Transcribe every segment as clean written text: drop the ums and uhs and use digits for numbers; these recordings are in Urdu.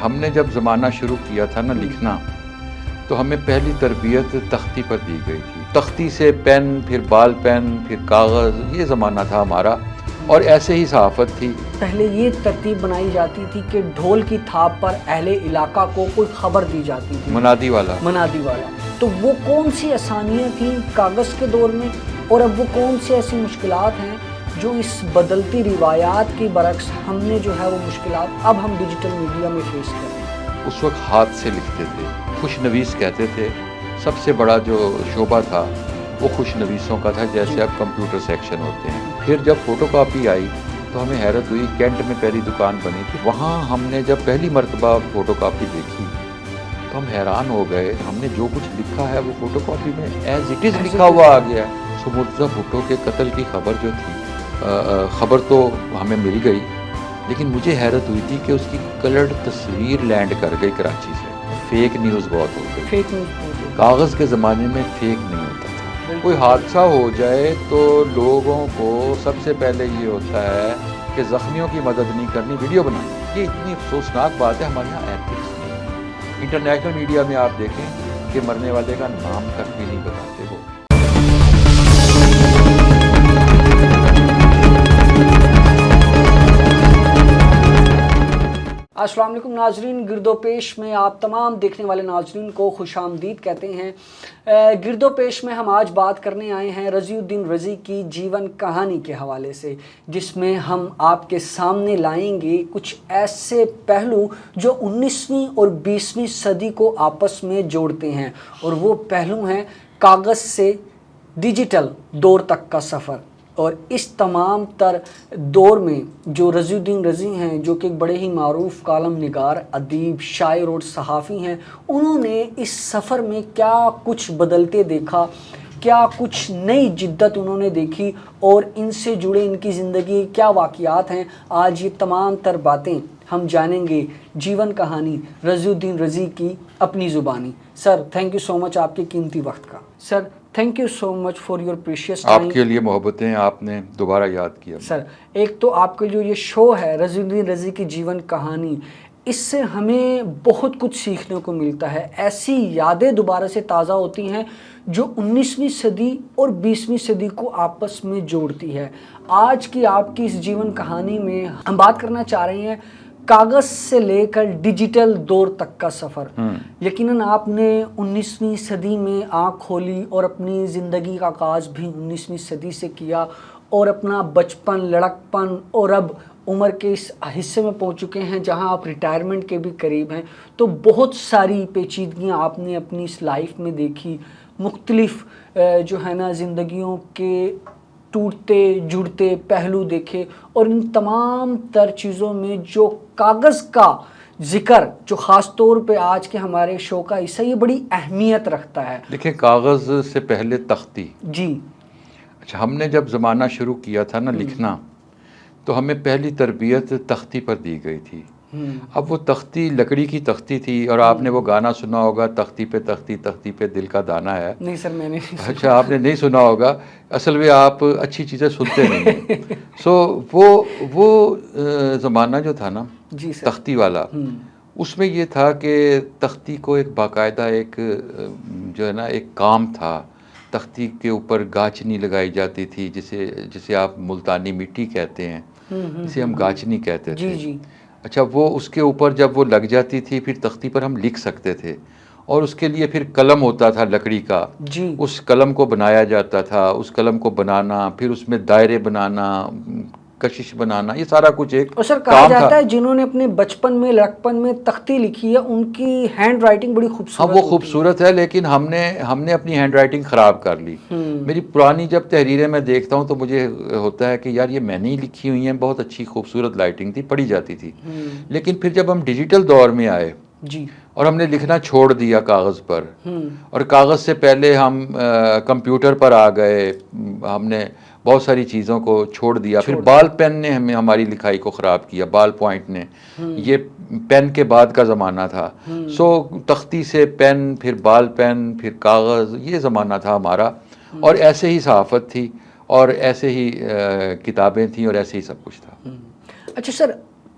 ہم نے جب زمانہ شروع کیا تھا نا لکھنا، تو ہمیں پہلی تربیت تختی پر دی گئی تھی. تختی سے پین، پھر بال پین، پھر کاغذ، یہ زمانہ تھا ہمارا. اور ایسے ہی صحافت تھی. پہلے یہ ترتیب بنائی جاتی تھی کہ ڈھول کی تھاپ پر اہل علاقہ کو کوئی خبر دی جاتی تھی، منادی والا. تو وہ کون سی آسانیاں تھیں کاغذ کے دور میں، اور اب وہ کون سی ایسی مشکلات ہیں جو اس بدلتی روایات کے برعکس ہم نے جو ہے وہ مشکلات اب ہم ڈیجیٹل میڈیا میں فیس کر رہے ہیں؟ اس وقت ہاتھ سے لکھتے تھے، خوش نویس کہتے تھے. سب سے بڑا جو شعبہ تھا وہ خوش نویسوں کا تھا، جیسے اب کمپیوٹر سیکشن ہوتے ہیں. پھر جب فوٹو کاپی آئی تو ہمیں حیرت ہوئی. کینٹ میں پہلی دکان بنی تھی، وہاں ہم نے جب پہلی مرتبہ فوٹو کاپی دیکھی تو ہم حیران ہو گئے. ہم نے جو کچھ لکھا ہے وہ فوٹو کاپی میں ایز اٹ از لکھا ہوا آ گیا ہے. مرتضیٰ بھٹو کے قتل کی خبر جو تھی، خبر تو ہمیں مل گئی، لیکن مجھے حیرت ہوئی تھی کہ اس کی کلرڈ تصویر لینڈ کر گئی کراچی سے. فیک نیوز بہت ہو گئی. کاغذ کے زمانے میں فیک نہیں ہوتا تھا. کوئی حادثہ ہو جائے تو لوگوں کو سب سے پہلے یہ ہوتا ہے کہ زخمیوں کی مدد نہیں کرنی، ویڈیو بنانی. یہ اتنی افسوسناک بات ہے. ہمارے یہاں ایتھکس نہیں ہے. انٹرنیشنل میڈیا میں آپ دیکھیں کہ مرنے والے کا نام تک بھی نہیں بتاتے وہ. السلام علیکم ناظرین، گرد و پیش میں آپ تمام دیکھنے والے ناظرین کو خوش آمدید کہتے ہیں. گرد و پیش میں ہم آج بات کرنے آئے ہیں رضی الدین رضی کی جیون کہانی کے حوالے سے، جس میں ہم آپ کے سامنے لائیں گے کچھ ایسے پہلو جو 19ویں اور 20ویں صدی کو آپس میں جوڑتے ہیں، اور وہ پہلو ہیں کاغذ سے ڈیجیٹل دور تک کا سفر. اور اس تمام تر دور میں جو رضی الدین رضی ہیں، جو کہ ایک بڑے ہی معروف کالم نگار، ادیب، شاعر اور صحافی ہیں، انہوں نے اس سفر میں کیا کچھ بدلتے دیکھا، کیا کچھ نئی جدت انہوں نے دیکھی، اور ان سے جڑے ان کی زندگی کیا واقعات ہیں. آج یہ تمام تر باتیں ہم جانیں گے جیون کہانی رضی الدین رضی کی اپنی زبانی. سر، تھینک یو سو مچ آپ کے قیمتی وقت کا. Sir, thank you so much for your precious time. آپ کے لیے محبتیں آپ نے دوبارہ یاد کیا. سر، ایک تو آپ کا جو یہ شو ہے رضی الدین رضی کی جیون کہانی، اس سے ہمیں بہت کچھ سیکھنے کو ملتا ہے. ایسی یادیں دوبارہ سے تازہ ہوتی ہیں جو 19ویں صدی اور 20ویں صدی کو آپس میں جوڑتی ہے. آج کی آپ کی اس جیون کہانی میں ہم بات کرنا چاہ رہے ہیں کاغذ سے لے کر ڈیجیٹل دور تک کا سفر. یقیناً آپ نے 19ویں صدی میں آنکھ کھولی اور اپنی زندگی کا آغاز بھی 19ویں صدی سے کیا، اور اپنا بچپن، لڑکپن، اور اب عمر کے اس حصے میں پہنچ چکے ہیں جہاں آپ ریٹائرمنٹ کے بھی قریب ہیں. تو بہت ساری پیچیدگیاں آپ نے اپنی اس لائف میں دیکھی، مختلف جو ہے نا زندگیوں کے ٹوٹتے جڑتے پہلو دیکھے، اور ان تمام تر چیزوں میں جو کاغذ کا ذکر جو خاص طور پہ آج کے ہمارے شو کا حصہ یہ بڑی اہمیت رکھتا ہے. دیکھیں، کاغذ سے پہلے تختی. جی. اچھا، ہم نے جب زمانہ شروع کیا تھا نا لکھنا، تو ہمیں پہلی تربیت تختی پر دی گئی تھی. اب وہ تختی لکڑی کی تختی تھی، اور آپ نے وہ گانا سنا ہوگا، تختی پہ تختی، تختی پہ دل کا دانہ ہے. نہیں سر، میں نے اچھا، آپ نے نہیں سنا ہوگا. اصل میں آپ اچھی چیزیں سنتے نہیں ہیں. سو وہ زمانہ جو تھا نا جی سر، تختی والا، اس میں یہ تھا کہ تختی کو ایک باقاعدہ ایک جو ہے نا ایک کام تھا. تختی کے اوپر گاچنی لگائی جاتی تھی، جسے آپ ملتانی مٹی کہتے ہیں، جسے ہم گاچنی کہتے تھے. جی. اچھا، وہ اس کے اوپر جب وہ لگ جاتی تھی پھر تختی پر ہم لکھ سکتے تھے. اور اس کے لیے پھر قلم ہوتا تھا لکڑی کا. جی. اس قلم کو بنایا جاتا تھا. اس قلم کو بنانا، پھر اس میں دائرے بنانا، کشش بنانا، یہ سارا کچھ ایک اور سر، کام کہا تھا. جاتا ہے جنہوں نے اپنے بچپن میں لڑکپن میں تختی لکھی ہے ان کی ہینڈ رائٹنگ بڑی خوبصورت. ہاں، وہ خوبصورت ہے، لیکن ہم نے اپنی ہینڈ رائٹنگ خراب کر لی. میری پرانی جب تحریریں میں دیکھتا ہوں تو مجھے ہوتا ہے کہ یار یہ میں نے ہی لکھی ہوئی ہیں. بہت اچھی خوبصورت رائٹنگ تھی، پڑھی جاتی تھی. لیکن پھر جب ہم ڈیجیٹل دور میں آئے جی، اور ہم نے لکھنا چھوڑ دیا کاغذ پر، اور کاغذ سے پہلے ہم کمپیوٹر پر آ گئے، ہم نے بہت ساری چیزوں کو چھوڑ دیا. پھر بال پین نے ہماری لکھائی کو خراب کیا. بال پوائنٹ نے، یہ پین کے بعد کا زمانہ تھا. سو تختی سے پین، پھر بال پین، پھر کاغذ، یہ زمانہ تھا ہمارا. اور ایسے ہی صحافت تھی، اور ایسے ہی کتابیں تھیں، اور ایسے ہی سب کچھ تھا. اچھا سر،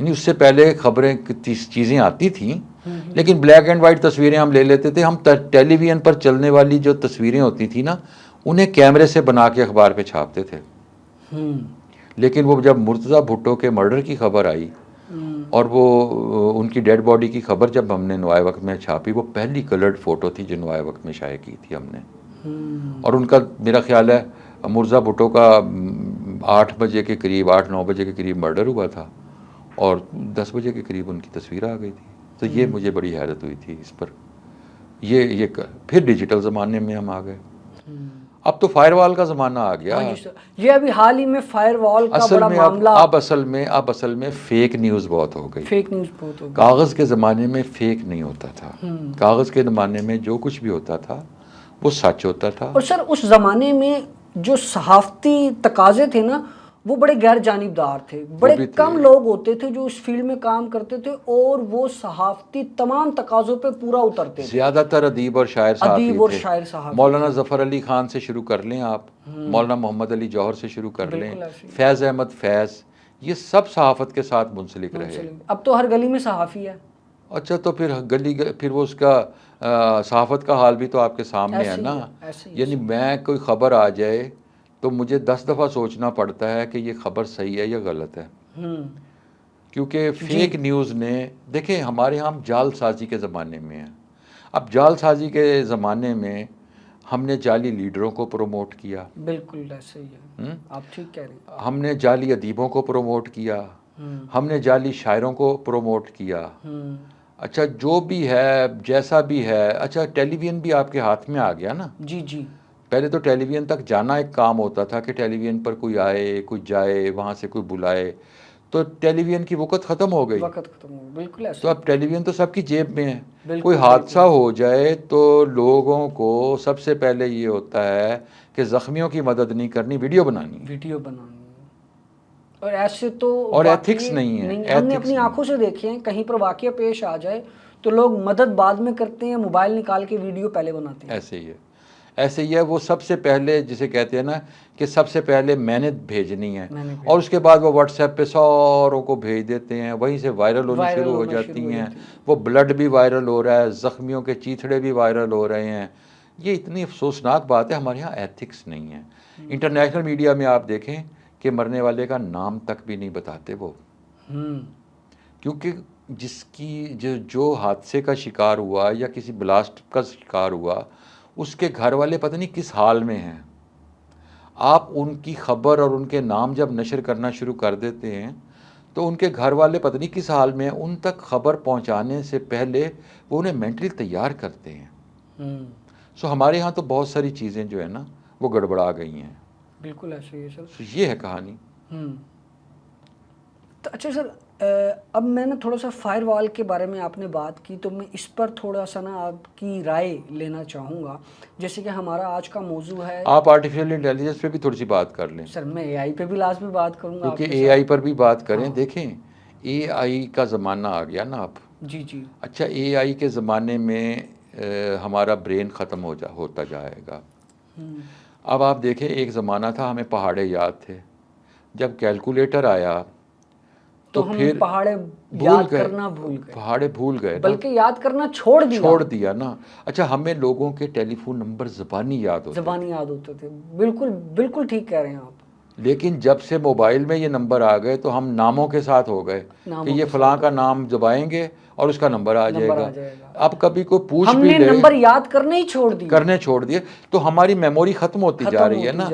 یعنی اس سے پہلے خبریں چیزیں آتی تھیں لیکن بلیک اینڈ وائٹ تصویریں ہم لے لیتے تھے. ہم ٹیلی ویژن پر چلنے والی جو تصویریں ہوتی تھیں نا انہیں کیمرے سے بنا کے اخبار پہ چھاپتے تھے. لیکن وہ جب مرتضیٰ بھٹو کے مرڈر کی خبر آئی اور وہ ان کی ڈیڈ باڈی کی خبر جب ہم نے نوائے وقت میں چھاپی, وہ پہلی کلرڈ فوٹو تھی جو نوائے وقت میں شائع کی تھی ہم نے. اور ان کا میرا خیال ہے مرزا بھٹو کا 8 بجے کے قریب 8-9 بجے کے قریب مرڈر ہوا تھا اور 10 بجے کے قریب ان کی تصویر آ گئی تھی. تو یہ مجھے بڑی حیرت ہوئی تھی اس پر. یہ پھر ڈیجیٹل زمانے میں ہم آ گئے. اب تو فائر وال کا زمانہ آ گیا. یہ ابھی حال ہی میں فائر وال کا بڑا معاملہ. اب اصل میں فیک نیوز بہت ہو گئی. فیک نیوز بہت ہو گئی. کاغذ کے زمانے میں فیک نہیں ہوتا تھا. کاغذ کے زمانے میں جو کچھ بھی ہوتا تھا وہ سچ ہوتا تھا. اور سر اس زمانے میں جو صحافتی تقاضے تھے نا وہ بڑے غیر جانبدار تھے. بڑے کم لوگ ہوتے تھے جو اس فیلڈ میں کام کرتے تھے اور وہ صحافتی تمام تقاضوں پہ پورا اترتے تھے. زیادہ تر ادیب اور شاعر صحافی. مولانا ظفر علی خان سے شروع کر لیں آپ, مولانا محمد علی جوہر سے شروع کر لیں, فیض احمد فیض, یہ سب صحافت کے ساتھ منسلک رہے. اب تو ہر گلی میں صحافی ہے. اچھا تو پھر وہ اس کا صحافت کا حال بھی تو آپ کے سامنے ہے نا. یعنی میں کوئی خبر آ جائے تو مجھے 10 دفعہ سوچنا پڑتا ہے کہ یہ خبر صحیح ہے یا غلط ہے. کیونکہ فیک نیوز نے دیکھیں ہمارے ہاں جال سازی کے زمانے میں ہیں. اب جال سازی کے زمانے میں ہم نے جعلی لیڈروں کو پروموٹ کیا. بالکل ایسے ہی ہے, آپ ٹھیک کہہ رہے ہیں. ہم نے جعلی ادیبوں کو پروموٹ کیا, ہم نے جعلی شاعروں کو پروموٹ کیا. اچھا جو بھی ہے جیسا بھی ہے. اچھا ٹیلی ویژن بھی آپ کے ہاتھ میں آ گیا نا. جی پہلے تو ٹیلی ویژن تک جانا ایک کام ہوتا تھا کہ ٹیلی ویژن پر کوئی آئے کوئی جائے, وہاں سے کوئی بلائے, تو ٹیلی ویژن کی وقت ختم ہو گئی. بالکل. تو اب ٹیلی ویژن تو سب کی جیب میں ہے. کوئی حادثہ ہو جائے تو لوگوں کو سب سے پہلے یہ ہوتا ہے کہ زخمیوں کی مدد نہیں کرنی, ویڈیو بنانی. اور ایسے تو اور ایتھکس نہیں ہے. ہم نے اپنی آنکھوں سے دیکھے ہیں, کہیں پر واقعہ پیش آ جائے تو لوگ مدد بعد میں کرتے ہیں, موبائل نکال کے ویڈیو پہلے بناتے ہیں. ایسے ہی ہے. وہ سب سے پہلے جسے کہتے ہیں نا کہ سب سے پہلے میں نے بھیجنی ہے اور اس کے بعد وہ واٹس ایپ پہ ساروں کو بھیج دیتے ہیں, وہیں سے وائرل ہونی شروع ہو جاتی ہیں. وہ بلڈ بھی وائرل ہو رہا ہے, زخمیوں کے چیتھڑے بھی وائرل ہو رہے ہیں. یہ اتنی افسوسناک بات ہے. ہمارے یہاں ایتھکس نہیں ہے. انٹرنیشنل میڈیا میں آپ دیکھیں کہ مرنے والے کا نام تک بھی نہیں بتاتے وہ, کیونکہ جس کی جو حادثے کا شکار ہوا یا کسی بلاسٹ کا شکار ہوا اس کے گھر والے پتہ نہیں کس حال میں ہیں. آپ ان کی خبر اور ان کے نام جب نشر کرنا شروع کر دیتے ہیں تو ان کے گھر والے پتہ نہیں کس حال میں ہیں. ان تک خبر پہنچانے سے پہلے وہ انہیں مینٹلی تیار کرتے ہیں. سو ہمارے ہاں تو بہت ساری چیزیں جو ہے نا وہ گڑبڑا گئی ہیں. بالکل ایسے ہی ہے سر. یہ ہے کہانی. تو اچھا سر, اب میں نے تھوڑا سا فائر وال کے بارے میں آپ نے بات کی تو میں اس پر تھوڑا سا نا آپ کی رائے لینا چاہوں گا. جیسے کہ ہمارا آج کا موضوع ہے, آپ آرٹیفیشل انٹیلیجنس پہ بھی تھوڑی سی بات کر لیں. سر میں اے آئی پہ بھی لازمی بات کروں گا, کیونکہ اے آئی پر بھی بات کریں. دیکھیں اے آئی کا زمانہ آ گیا نا اب. جی. اچھا اے آئی کے زمانے میں ہمارا برین ختم ہوتا جائے گا. اب آپ دیکھیں ایک زمانہ تھا ہمیں پہاڑے یاد تھے, جب کیلکولیٹر آیا تو پھر پہاڑے بھول گئے, بلکہ یاد کرنا چھوڑ دیا نا. اچھا ہمیں لوگوں کے ٹیلی فون نمبر زبانی یاد ہوتے تھے. بالکل ٹھیک کہہ رہے ہیں آپ. لیکن جب سے موبائل میں یہ نمبر آ گئے تو ہم ناموں کے ساتھ ہو گئے کہ یہ فلاں کا نام دبائیں گے اور اس کا نمبر آ جائے گا. اب کبھی کوئی پوچھ بھی لے, ہم نے نمبر یاد کرنے چھوڑ دیے تو ہماری میموری ختم ہوتی جا رہی ہے نا.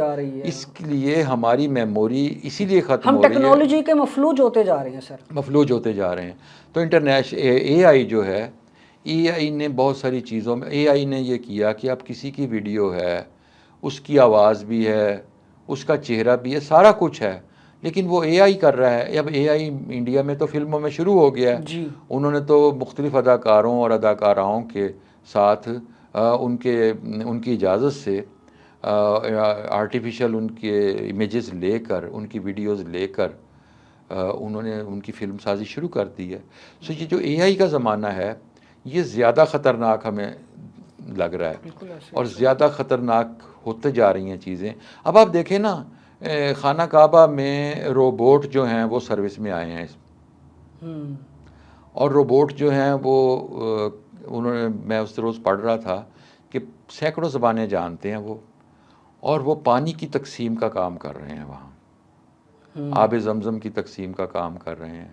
اس لیے ہماری میموری اسی لیے ختم ہو رہی ہے. ہم ٹیکنالوجی کے مفلوج ہوتے جا رہے ہیں سر. تو انٹرنیشنل اے آئی جو ہے, اے آئی نے بہت ساری چیزوں میں اے آئی نے یہ کیا کہ اب کسی کی ویڈیو ہے, اس کی آواز بھی ہے, اس کا چہرہ بھی ہے, سارا کچھ ہے, لیکن وہ اے آئی کر رہا ہے. اب اے آئی انڈیا میں تو فلموں میں شروع ہو گیا ہے. انہوں نے تو مختلف اداکاروں اور اداکاراؤں کے ساتھ ان کی اجازت سے آرٹیفیشل ان کے امیجز لے کر, ان کی ویڈیوز لے کر انہوں نے ان کی فلم سازی شروع کر دی ہے. سو یہ جو اے آئی کا زمانہ ہے یہ زیادہ خطرناک ہمیں لگ رہا ہے اور زیادہ خطرناک ہوتے جا رہی ہیں چیزیں. اب آپ دیکھیں نا خانہ کعبہ میں روبوٹ جو ہیں وہ سروس میں آئے ہیں. اور روبوٹ جو ہیں وہ انہوں نے، میں اس روز پڑھ رہا تھا کہ سینکڑوں زبانیں جانتے ہیں وہ، اور وہ پانی کی تقسیم کا کام کر رہے ہیں وہاں، آب زمزم کی تقسیم کا کام کر رہے ہیں.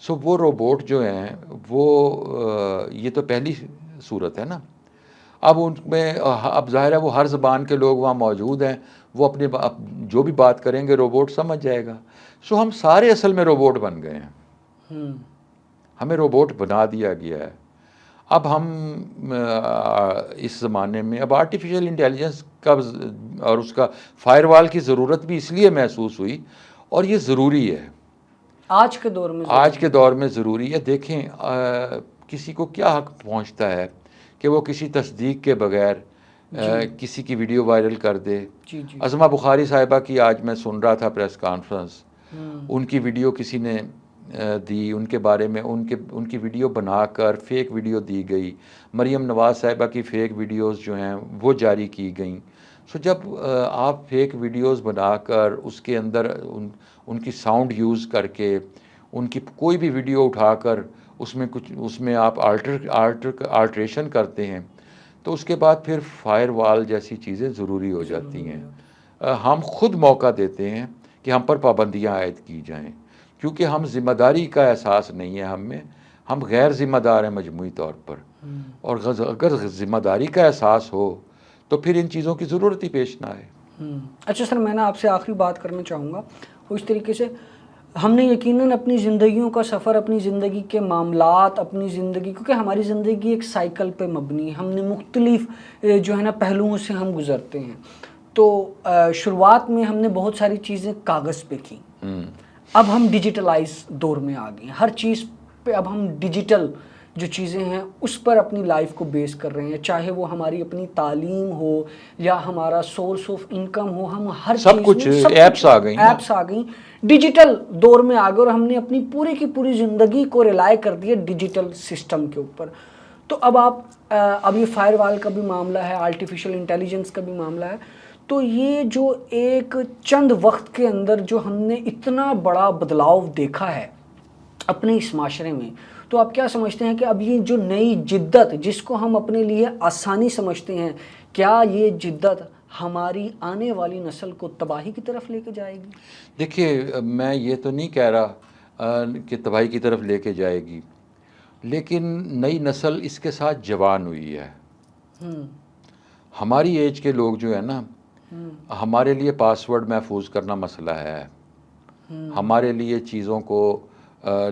سو وہ روبوٹ جو ہیں وہ یہ تو پہلی صورت ہے نا. اب ان میں اب ظاہر ہے وہ ہر زبان کے لوگ وہاں موجود ہیں، وہ اپنے جو بھی بات کریں گے روبوٹ سمجھ جائے گا. سو ہم سارے اصل میں روبوٹ بن گئے ہیں، ہمیں روبوٹ بنا دیا گیا ہے. اب ہم اس زمانے میں اب آرٹیفیشل انٹیلیجنس کا اور اس کا فائر وال کی ضرورت بھی اس لیے محسوس ہوئی، اور یہ ضروری ہے آج کے دور میں ضروری ہے. دیکھیں کسی کو کیا حق پہنچتا ہے کہ وہ کسی تصدیق کے بغیر کسی کی ویڈیو وائرل کر دے. عظمہ بخاری صاحبہ کی آج میں سن رہا تھا پریس کانفرنس، ان کی ویڈیو کسی نے دی، ان کے بارے میں ان کی ویڈیو بنا کر فیک ویڈیو دی گئی. مریم نواز صاحبہ کی فیک ویڈیوز جو ہیں وہ جاری کی گئیں. سو جب آپ فیک ویڈیوز بنا کر اس کے اندر ان کی ساؤنڈ یوز کر کے ان کی کوئی بھی ویڈیو اٹھا کر اس میں آپ آلٹریشن کرتے ہیں، تو اس کے بعد پھر فائر وال جیسی چیزیں ضروری ہو جاتی ہیں. ہم خود موقع دیتے ہیں کہ ہم پر پابندیاں عائد کی جائیں، کیونکہ ہم ذمہ داری کا احساس نہیں ہے ہم غیر ذمہ دار ہیں مجموعی طور پر. اور اگر ذمہ داری کا احساس ہو تو پھر ان چیزوں کی ضرورت ہی پیش نہ آئے. اچھا سر، میں آپ سے آخری بات کرنا چاہوں گا. اس طریقے سے ہم نے یقیناً اپنی زندگیوں کا سفر، اپنی زندگی کے معاملات، اپنی زندگی، کیونکہ ہماری زندگی ایک سائیکل پہ مبنی ہے، ہم نے مختلف جو ہے نا پہلوؤں سے ہم گزرتے ہیں. تو شروعات میں ہم نے بہت ساری چیزیں کاغذ پہ کی، اب ہم ڈیجیٹلائز دور میں آ گئے ہیں. ہر چیز پہ اب ہم ڈیجیٹل جو چیزیں ہیں اس پر اپنی لائف کو بیس کر رہے ہیں، چاہے وہ ہماری اپنی تعلیم ہو یا ہمارا سورس آف انکم ہو. ہم ہر سب کچھ ایپس آ گئیں، ڈیجیٹل دور میں آ گئے، اور ہم نے اپنی پوری کی پوری زندگی کو ریلائی کر دیا ڈیجیٹل سسٹم کے اوپر. تو اب یہ فائر وال کا بھی معاملہ ہے، آرٹیفیشل انٹیلیجنس کا بھی معاملہ ہے. تو یہ جو ایک چند وقت کے اندر جو ہم نے اتنا بڑا بدلاؤ دیکھا ہے اپنے اس معاشرے میں، تو آپ کیا سمجھتے ہیں کہ اب یہ جو نئی جدت جس کو ہم اپنے لیے آسانی سمجھتے ہیں، کیا یہ جدت ہماری آنے والی نسل کو تباہی کی طرف لے کے جائے گی؟ دیکھیے، میں یہ تو نہیں کہہ رہا کہ تباہی کی طرف لے کے جائے گی، لیکن نئی نسل اس کے ساتھ جوان ہوئی ہے. ہماری ایج کے لوگ جو ہے نا، ہمارے لیے پاسورڈ محفوظ کرنا مسئلہ ہے. ہمارے لیے چیزوں کو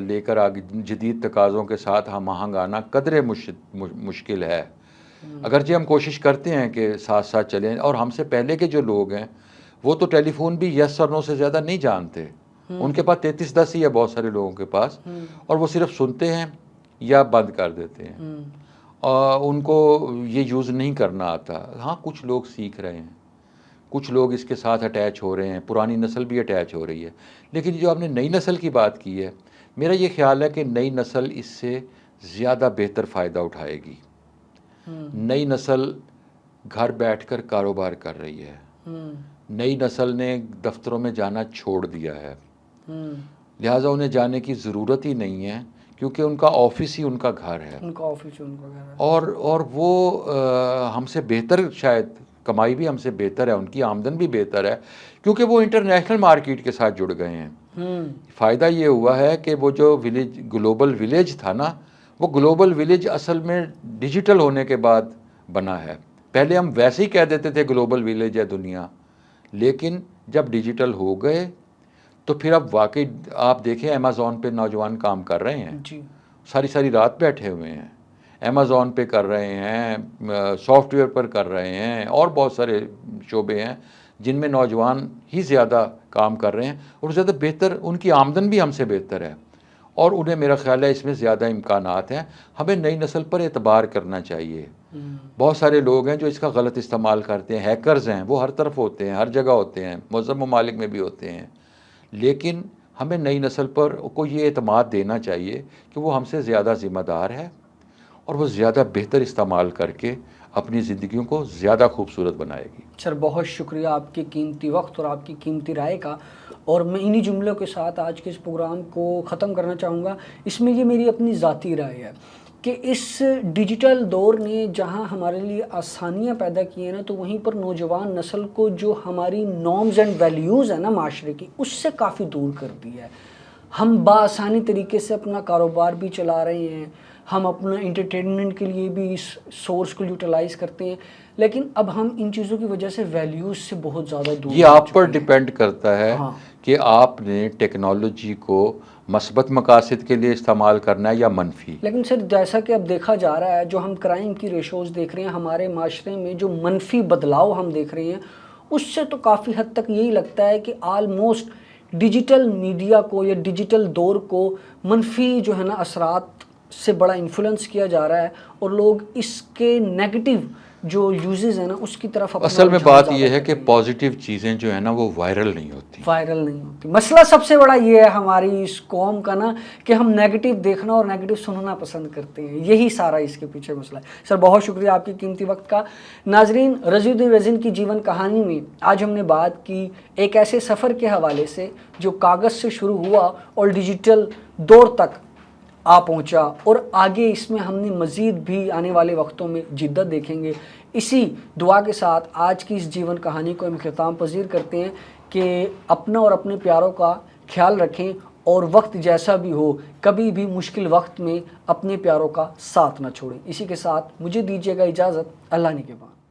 لے کر آگے جدید تقاضوں کے ساتھ ہم آہنگ آنا قدرے مشکل ہے. اگرچہ ہم کوشش کرتے ہیں کہ ساتھ ساتھ چلیں، اور ہم سے پہلے کے جو لوگ ہیں وہ تو ٹیلی فون بھی یس اور نو سے زیادہ نہیں جانتے. ان کے پاس 3310 ہی ہے بہت سارے لوگوں کے پاس، اور وہ صرف سنتے ہیں یا بند کر دیتے ہیں. ان کو یہ یوز نہیں کرنا آتا. ہاں، کچھ لوگ سیکھ رہے ہیں، کچھ لوگ اس کے ساتھ اٹیچ ہو رہے ہیں، پرانی نسل بھی اٹیچ ہو رہی ہے. لیکن جو آپ نے نئی نسل کی بات کی ہے، میرا یہ خیال ہے کہ نئی نسل اس سے زیادہ بہتر فائدہ اٹھائے گی. نئی نسل گھر بیٹھ کر کاروبار کر رہی ہے. نئی نسل نے دفتروں میں جانا چھوڑ دیا ہے، لہٰذا انہیں جانے کی ضرورت ہی نہیں ہے، کیونکہ ان کا آفس ہی ان کا گھر ہے. اور وہ ہم سے بہتر، شاید کمائی بھی ہم سے بہتر ہے، ان کی آمدن بھی بہتر ہے، کیونکہ وہ انٹرنیشنل مارکیٹ کے ساتھ جڑ گئے ہیں. فائدہ یہ ہوا ہے کہ وہ جو گلوبل ولیج تھا نا، وہ گلوبل ولیج اصل میں ڈیجیٹل ہونے کے بعد بنا ہے. پہلے ہم ویسے ہی کہہ دیتے تھے گلوبل ولیج ہے دنیا، لیکن جب ڈیجیٹل ہو گئے تو پھر اب واقعی آپ دیکھیں امیزون پہ نوجوان کام کر رہے ہیں، ساری رات بیٹھے ہوئے ہیں، امیزون پہ کر رہے ہیں، سافٹ ویئر پر کر رہے ہیں، اور بہت سارے شعبے ہیں جن میں نوجوان ہی زیادہ کام کر رہے ہیں، اور زیادہ بہتر، ان کی آمدن بھی ہم سے بہتر ہے، اور انہیں میرا خیال ہے اس میں زیادہ امکانات ہیں. ہمیں نئی نسل پر اعتبار کرنا چاہیے. بہت سارے لوگ ہیں جو اس کا غلط استعمال کرتے ہیں، ہیکرز ہیں، وہ ہر طرف ہوتے ہیں، ہر جگہ ہوتے ہیں، مہذب ممالک میں بھی ہوتے ہیں. لیکن ہمیں نئی نسل پر کو یہ اعتماد دینا چاہیے کہ وہ ہم سے زیادہ ذمہ دار ہے، اور وہ زیادہ بہتر استعمال کر کے اپنی زندگیوں کو زیادہ خوبصورت بنائے گی. سر، بہت شکریہ آپ کے قیمتی وقت اور آپ کی قیمتی رائے کا. اور میں انہی جملوں کے ساتھ آج کے اس پروگرام کو ختم کرنا چاہوں گا. اس میں یہ میری اپنی ذاتی رائے ہے کہ اس ڈیجیٹل دور نے جہاں ہمارے لیے آسانیاں پیدا کی ہیں نا، تو وہیں پر نوجوان نسل کو جو ہماری نارمز اینڈ ویلیوز ہیں نا معاشرے کی، اس سے کافی دور کر دیا ہے. ہم بآسانی طریقے سے اپنا کاروبار بھی چلا رہے ہیں، ہم اپنا انٹرٹینمنٹ کے لیے بھی اس سورس کو یوٹیلائز کرتے ہیں، لیکن اب ہم ان چیزوں کی وجہ سے ویلیوز سے بہت زیادہ دور یہ ہو آپ پر چکے ہیں. ڈیپینڈ کرتا ہے ہاں. کہ آپ نے ٹیکنالوجی کو مثبت مقاصد کے لیے استعمال کرنا ہے یا منفی. لیکن سر جیسا کہ اب دیکھا جا رہا ہے، جو ہم کرائم کی ریشوز دیکھ رہے ہیں ہمارے معاشرے میں، جو منفی بدلاؤ ہم دیکھ رہے ہیں، اس سے تو کافی حد تک یہی لگتا ہے کہ آلموسٹ ڈیجیٹل میڈیا کو یا ڈیجیٹل دور کو منفی جو ہے نا اثرات سے بڑا انفلوئنس کیا جا رہا ہے، اور لوگ اس کے نیگیٹو جو یوزز ہیں نا اس کی طرف اپنا اصل میں رجحان بات زیادہ یہ ہے کر کہ رہے ہیں. پازیٹیو چیزیں جو ہیں نا وہ وائرل نہیں ہوتی. وائرل نہیں ہوتی. مسئلہ سب سے بڑا یہ ہے ہماری اس قوم کا نا کہ ہم نیگیٹو دیکھنا اور نیگیٹو سننا پسند کرتے ہیں. یہی سارا اس کے پیچھے مسئلہ ہے. سر بہت شکریہ آپ کی قیمتی وقت کا. ناظرین، رضی الدین رزین کی جیون کہانی میں آج ہم نے بات کی ایک ایسے سفر کے حوالے سے جو کاغذ سے شروع ہوا اور ڈیجیٹل دور تک آ پہنچا، اور آگے اس میں ہم نے مزید بھی آنے والے وقتوں میں جدت دیکھیں گے. اسی دعا کے ساتھ آج کی اس جیون کہانی کو ہم اختتام پذیر کرتے ہیں کہ اپنا اور اپنے پیاروں کا خیال رکھیں، اور وقت جیسا بھی ہو کبھی بھی مشکل وقت میں اپنے پیاروں کا ساتھ نہ چھوڑیں. اسی کے ساتھ مجھے دیجیے گا اجازت. اللہ نگہبان.